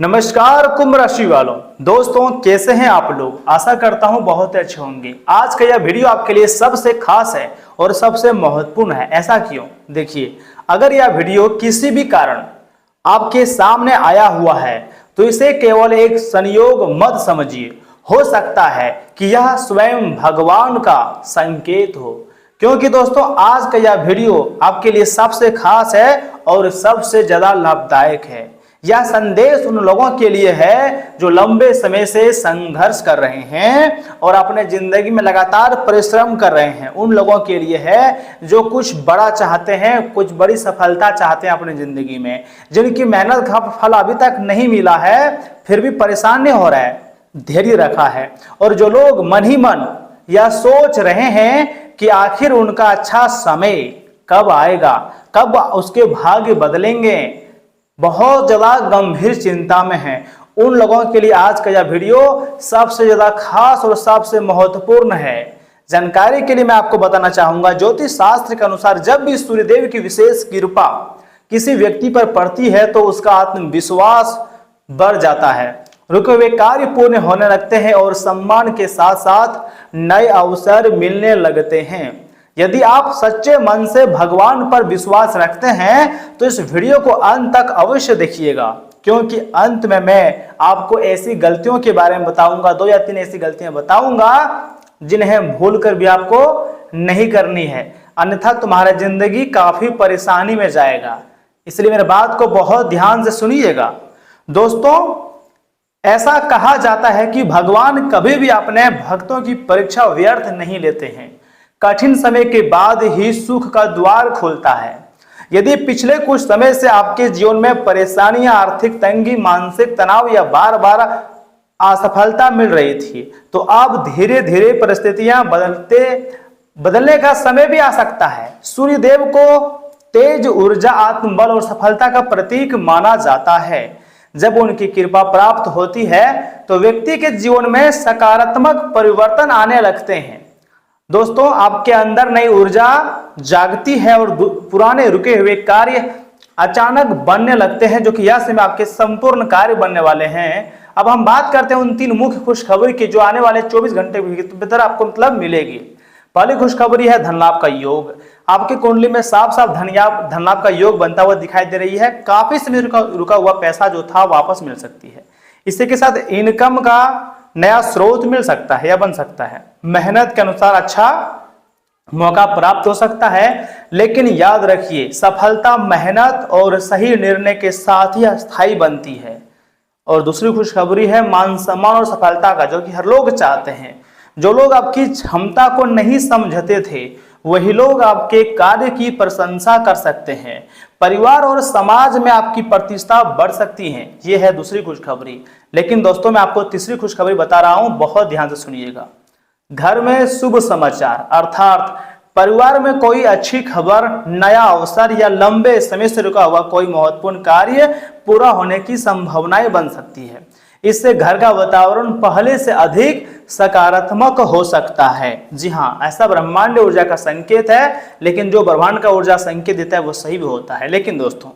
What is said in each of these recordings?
नमस्कार कुंभ राशि वालों, दोस्तों कैसे हैं आप लोग। आशा करता हूं बहुत अच्छे होंगे। आज का यह वीडियो आपके लिए सबसे खास है और सबसे महत्वपूर्ण है। ऐसा क्यों? देखिए, अगर यह वीडियो किसी भी कारण आपके सामने आया हुआ है तो इसे केवल एक संयोग मत समझिए। हो सकता है कि यह स्वयं भगवान का संकेत हो, क्योंकि दोस्तों आज का यह वीडियो आपके लिए सबसे खास है और सबसे ज्यादा लाभदायक है। यह संदेश उन लोगों के लिए है जो लंबे समय से संघर्ष कर रहे हैं और अपने जिंदगी में लगातार परिश्रम कर रहे हैं। उन लोगों के लिए है जो कुछ बड़ा चाहते हैं, कुछ बड़ी सफलता चाहते हैं अपनी जिंदगी में, जिनकी मेहनत का फल अभी तक नहीं मिला है फिर भी परेशान नहीं हो रहा है, धैर्य रखा है। और जो लोग मन ही मन यह सोच रहे हैं कि आखिर उनका अच्छा समय कब आएगा, कब उसके भाग्य बदलेंगे, बहुत ज्यादा गंभीर चिंता में हैं, उन लोगों के लिए आज का यह वीडियो सबसे ज्यादा खास और सबसे महत्वपूर्ण है। जानकारी के लिए मैं आपको बताना चाहूंगा, ज्योतिष शास्त्र के अनुसार जब भी सूर्यदेव की विशेष कृपा किसी व्यक्ति पर पड़ती है तो उसका आत्मविश्वास बढ़ जाता है, रुके हुए कार्य पूर्ण होने लगते हैं और सम्मान के साथ साथ नए अवसर मिलने लगते हैं। यदि आप सच्चे मन से भगवान पर विश्वास रखते हैं तो इस वीडियो को अंत तक अवश्य देखिएगा, क्योंकि अंत में मैं आपको ऐसी गलतियों के बारे में बताऊंगा, 2 या 3 ऐसी गलतियां बताऊंगा जिन्हें भूलकर भी आपको नहीं करनी है, अन्यथा तुम्हारा जिंदगी काफी परेशानी में जाएगा। इसलिए मेरी बात को बहुत ध्यान से सुनिएगा। दोस्तों, ऐसा कहा जाता है कि भगवान कभी भी अपने भक्तों की परीक्षा व्यर्थ नहीं लेते हैं। कठिन समय के बाद ही सुख का द्वार खुलता है। यदि पिछले कुछ समय से आपके जीवन में परेशानियां, आर्थिक तंगी, मानसिक तनाव या बार बार असफलता मिल रही थी तो अब धीरे धीरे परिस्थितियां बदलने का समय भी आ सकता है। सूर्य देव को तेज ऊर्जा, आत्मबल और सफलता का प्रतीक माना जाता है। जब उनकी कृपा प्राप्त होती है तो व्यक्ति के जीवन में सकारात्मक परिवर्तन आने लगते हैं। दोस्तों, आपके अंदर नई ऊर्जा जागती है और पुराने रुके हुए कार्य अचानक बनने लगते हैं, जो कि यह समय आपके संपूर्ण कार्य बनने वाले हैं। अब हम बात करते हैं उन 3 मुख्य खुशखबरी की जो आने वाले 24 घंटे के भीतर आपको मिलेगी। पहली खुशखबरी है धन लाभ का योग। आपकी कुंडली में साफ साफ धन लाभ का योग बनता हुआ दिखाई दे रही है। काफी समय रुका हुआ पैसा जो था वापस मिल सकती है। इसी के साथ इनकम का नया स्रोत मिल सकता है या बन सकता है। मेहनत के अनुसार अच्छा मौका प्राप्त हो सकता है, लेकिन याद रखिए सफलता मेहनत और सही निर्णय के साथ ही अस्थायी बनती है। और दूसरी खुशखबरी है मान सम्मान और सफलता का, जो कि हर लोग चाहते हैं। जो लोग आपकी क्षमता को नहीं समझते थे वही लोग आपके कार्य की प्रशंसा कर सकते हैं। परिवार और समाज में आपकी प्रतिष्ठा बढ़ सकती है। यह है दूसरी खुशखबरी। लेकिन दोस्तों, मैं आपको तीसरी खुशखबरी बता रहा हूं, बहुत ध्यान से सुनिएगा। घर में शुभ समाचार, अर्थात परिवार में कोई अच्छी खबर, नया अवसर या लंबे समय से रुका हुआ कोई महत्वपूर्ण कार्य पूरा होने की संभावनाएं बन सकती है। इससे घर का वातावरण पहले से अधिक सकारात्मक हो सकता है। जी हाँ, ऐसा ब्रह्मांड ऊर्जा का संकेत है, लेकिन जो ब्रह्मांड का ऊर्जा संकेत देता है वो सही भी होता है। लेकिन दोस्तों,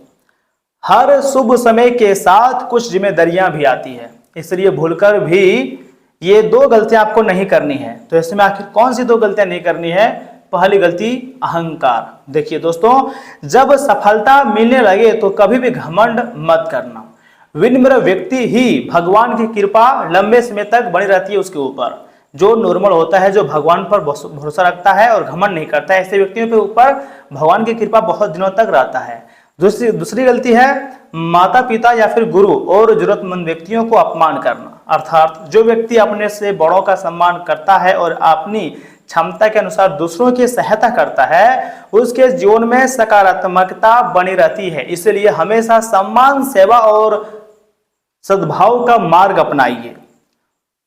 हर शुभ समय के साथ कुछ जिम्मेदारियां भी आती है, इसलिए भूलकर भी ये 2 गलतियां आपको नहीं करनी है। तो इसमें आखिर कौन सी 2 गलतियां नहीं करनी है? पहली गलती, अहंकार। देखिए दोस्तों, जब सफलता मिलने लगे तो कभी भी घमंड मत करना। विनम्र व्यक्ति ही भगवान की कृपा लंबे समय तक बनी रहती है उसके ऊपर। जो नॉर्मल होता है, जो भगवान पर भरोसा रखता है और घमंड नहीं करता है, ऐसे व्यक्तियों के ऊपर भगवान की कृपा बहुत दिनों तक रहता है। दूसरी गलती है माता पिता या फिर गुरु और जरूरतमंद व्यक्तियों को अपमान करना। अर्थात जो व्यक्ति अपने से बड़ों का सम्मान करता है और अपनी क्षमता के अनुसार दूसरों की सहायता करता है, उसके जीवन में सकारात्मकता बनी रहती है। इसलिए हमेशा सम्मान, सेवा और सद्भाव का मार्ग अपनाइए।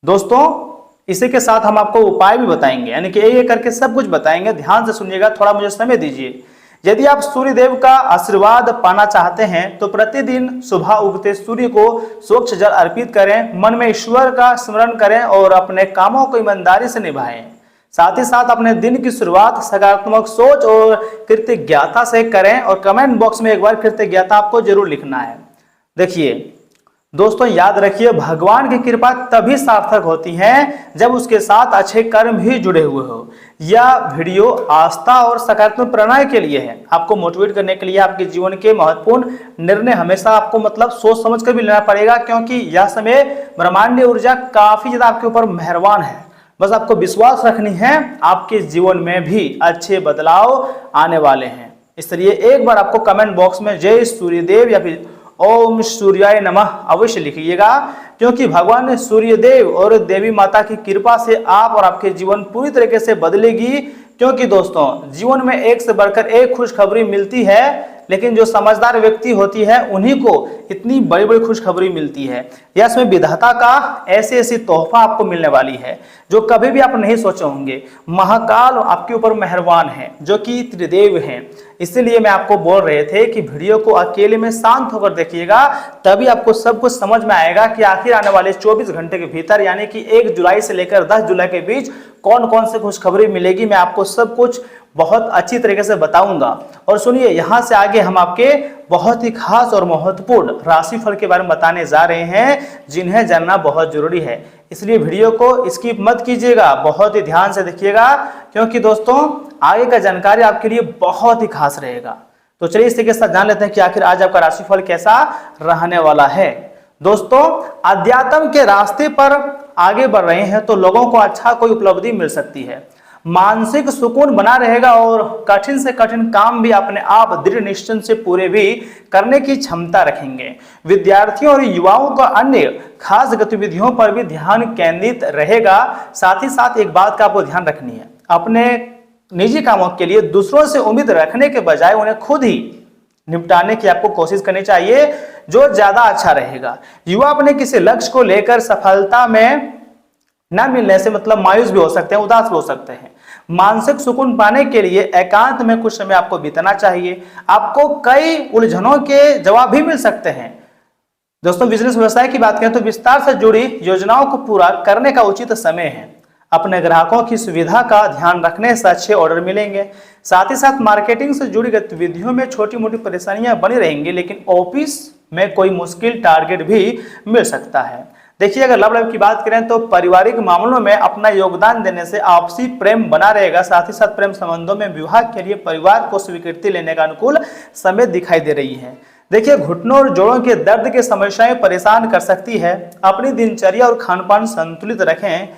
दोस्तों, इसी के साथ हम आपको उपाय भी बताएंगे, यानी कि एक करके सब कुछ बताएंगे। ध्यान से सुनिएगा, थोड़ा मुझे समय दीजिए। यदि आप सूर्य देव का आशीर्वाद पाना चाहते हैं तो प्रतिदिन सुबह उगते सूर्य को स्वच्छ जल अर्पित करें, मन में ईश्वर का स्मरण करें और अपने कामों को ईमानदारी से निभाएं। साथ ही साथ अपने दिन की शुरुआत सकारात्मक सोच और कृतज्ञता से करें और कमेंट बॉक्स में एक बार कृतज्ञता आपको जरूर लिखना है। देखिए दोस्तों याद रखिए, भगवान की कृपा तभी सार्थक होती है जब उसके साथ अच्छे कर्म भी जुड़े हुए हो। यह वीडियो आस्था और सकारात्मक प्रेरणा के लिए है, आपको मोटिवेट करने के लिए। आपके जीवन के महत्वपूर्ण निर्णय हमेशा आपको सोच समझ कर भी लेना पड़ेगा, क्योंकि यह समय ब्रह्मांडीय ऊर्जा काफी ज्यादा आपके ऊपर मेहरबान है। बस आपको विश्वास रखनी है, आपके जीवन में भी अच्छे बदलाव आने वाले हैं। इसलिए एक बार आपको कमेंट बॉक्स में जय सूर्यदेव या फिर ओम सूर्याय नमः अवश्य लिखिएगा, क्योंकि भगवान सूर्यदेव और देवी माता की कृपा से आप और आपके जीवन पूरी तरीके से बदलेगी। क्योंकि दोस्तों जीवन में एक से बढ़कर एक खुशखबरी मिलती है, लेकिन जो समझदार व्यक्ति होती है उन्हीं को इतनी बड़ी बड़ी खुशखबरी मिलती है। या इसमें विधाता का ऐसी ऐसी तोहफा आपको मिलने वाली है जो कभी भी आप नहीं सोचे होंगे। महाकाल आपके ऊपर मेहरबान है, जो कि त्रिदेव हैं। इसीलिए मैं आपको बोल रहे थे कि वीडियो को अकेले में शांत होकर देखिएगा, तभी आपको सब कुछ समझ में आएगा कि आखिर आने वाले 24 घंटे के भीतर, यानी कि 1 जुलाई से लेकर 10 जुलाई के बीच कौन कौन से खुशखबरी मिलेगी। मैं आपको सब कुछ बहुत अच्छी तरीके से बताऊंगा। और सुनिए, यहाँ से आगे हम आपके बहुत ही खास और महत्वपूर्ण राशिफल के बारे में बताने जा रहे हैं, जिन्हें जानना बहुत जरूरी है। इसलिए वीडियो को स्किप मत कीजिएगा, बहुत ही ध्यान से देखिएगा, क्योंकि दोस्तों आगे का जानकारी आपके लिए बहुत ही खास रहेगा। तो चलिए इसी के साथ जान लेते हैं कि आखिर आज आपका राशिफल कैसा रहने वाला है। दोस्तों अध्यात्म के रास्ते पर आगे बढ़ रहे हैं तो लोगों को अच्छा कोई उपलब्धि मिल सकती है। मानसिक सुकून बना रहेगा और कठिन से कठिन काम भी अपने आप दृढ़ निश्चय से पूरे भी करने की क्षमता रखेंगे। विद्यार्थियों और युवाओं का अन्य खास गतिविधियों पर भी ध्यान केंद्रित रहेगा। साथ ही साथ एक बात का आपको ध्यान रखनी है, अपने निजी कामों के लिए दूसरों से उम्मीद रखने के बजाय उन्हें खुद ही निपटाने की आपको कोशिश करनी चाहिए, जो ज्यादा अच्छा रहेगा। युवा अपने किसी लक्ष्य को लेकर सफलता में न मिलने से मायूस भी हो सकते हैं, उदास भी हो सकते हैं। मानसिक सुकून पाने के लिए एकांत में कुछ समय आपको बिताना चाहिए। आपको कई उलझनों के जवाब भी मिल सकते हैं। दोस्तों बिजनेस व्यवसाय की बात करें तो विस्तार से जुड़ी योजनाओं को पूरा करने का उचित समय है। अपने ग्राहकों की सुविधा का ध्यान रखने से अच्छे ऑर्डर मिलेंगे। साथ ही साथ मार्केटिंग से जुड़ी गतिविधियों में छोटी मोटी परेशानियां बनी रहेंगी, लेकिन ऑफिस में कोई मुश्किल टारगेट भी मिल सकता है। देखिए, अगर लव लाइफ की बात करें तो पारिवारिक मामलों में अपना योगदान देने से आपसी प्रेम बना रहेगा। साथ ही साथ प्रेम संबंधों में विवाह के लिए परिवार को स्वीकृति लेने का अनुकूल समय दिखाई दे रही है। देखिए, घुटनों और जोड़ों के दर्द की समस्याएं परेशान कर सकती है। अपनी दिनचर्या और खानपान संतुलित रखें।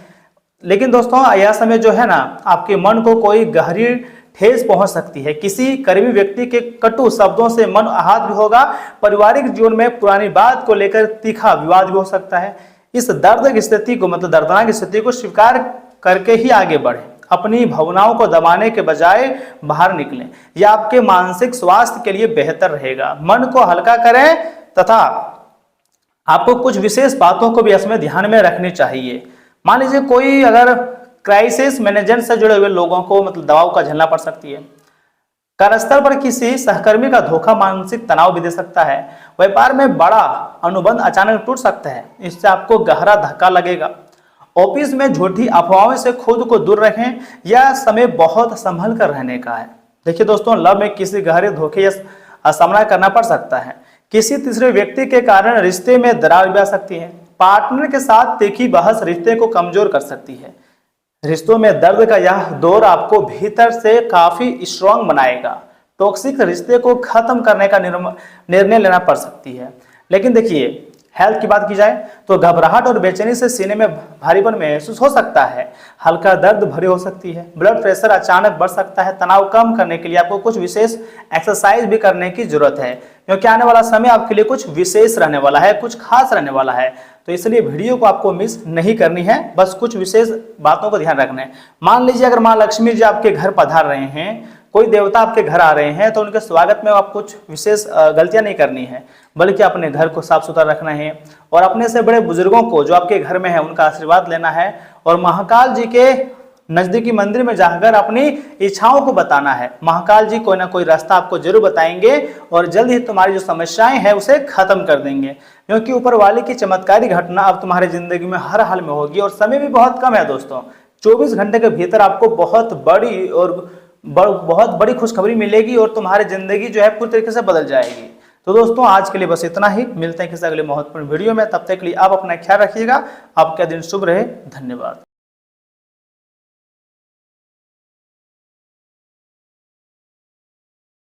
लेकिन दोस्तों यह समय जो है ना, आपके मन को कोई गहरी ठेस पहुंच सकती है। किसी करीबी व्यक्ति के कटु शब्दों से मन आहत भी होगा। पारिवारिक जीवन में पुरानी बात को लेकर तीखा विवाद भी हो सकता है। इस दर्द की स्थिति को दर्दनाक स्थिति को स्वीकार करके ही आगे बढ़े। अपनी भावनाओं को दबाने के बजाय बाहर निकलें, यह आपके मानसिक स्वास्थ्य के लिए बेहतर रहेगा। मन को हल्का करें तथा आपको कुछ विशेष बातों को भी इसमें ध्यान में रखनी चाहिए। मान लीजिए कोई अगर क्राइसिस मैनेजमेंट से जुड़े हुए लोगों को दबाव का झेलना पड़ सकती है। कार्यस्थल पर किसी सहकर्मी का धोखा मानसिक तनाव भी दे सकता है। व्यापार में बड़ा अनुबंध अचानक टूट सकता है, इससे आपको गहरा धक्का लगेगा। ऑफिस में झूठी अफवाहों से खुद को दूर रखें, यह समय बहुत संभल कर रहने का है। देखिए दोस्तों, लव में किसी गहरे धोखे का सामना करना पड़ सकता है। किसी तीसरे व्यक्ति के कारण रिश्ते में दरार भी आ सकती है। पार्टनर के साथ तीखी बहस रिश्ते को कमजोर कर सकती है। रिश्तों में दर्द का यह दौर आपको भीतर से काफी स्ट्रांग बनाएगा। टॉक्सिक रिश्ते को खत्म करने का निर्णय लेना पड़ सकती है। लेकिन देखिए, हेल्थ की बात की जाए तो घबराहट और बेचैनी से सीने में भारीपन महसूस हो सकता है। हल्का दर्द भरी हो सकती है। ब्लड प्रेशर अचानक बढ़ सकता है। तनाव कम करने के लिए आपको कुछ विशेष एक्सरसाइज भी करने की जरूरत है, क्योंकि आने वाला समय आपके लिए कुछ विशेष रहने वाला है, कुछ खास रहने वाला है। तो इसलिए वीडियो को आपको मिस नहीं करनी है, बस कुछ विशेष बातों को ध्यान रखना है। मान लीजिए अगर माँ लक्ष्मी जी आपके घर पधार रहे हैं, कोई देवता आपके घर आ रहे हैं, तो उनके स्वागत में आप कुछ विशेष गलतियां नहीं करनी है, बल्कि अपने घर को साफ सुथरा रखना है और अपने से बड़े बुजुर्गों को जो आपके घर में है उनका आशीर्वाद लेना है और महाकाल जी के नजदीकी मंदिर में जाकर अपनी इच्छाओं को बताना है। महाकाल जी कोई ना कोई रास्ता आपको जरूर बताएंगे और जल्द ही तुम्हारी जो समस्याएं हैं उसे खत्म कर देंगे, क्योंकि ऊपर वाले की चमत्कारी घटना अब तुम्हारी जिंदगी में हर हाल में होगी। और समय भी बहुत कम है दोस्तों, 24 घंटे के भीतर आपको बहुत बड़ी खुशखबरी मिलेगी और तुम्हारी जिंदगी जो है पूरी तरीके से बदल जाएगी। तो दोस्तों आज के लिए बस इतना ही, मिलते हैं किसी अगले महत्वपूर्ण वीडियो में। तब तक के लिए आप अपना ख्याल रखिएगा। आपका दिन शुभ रहे। धन्यवाद।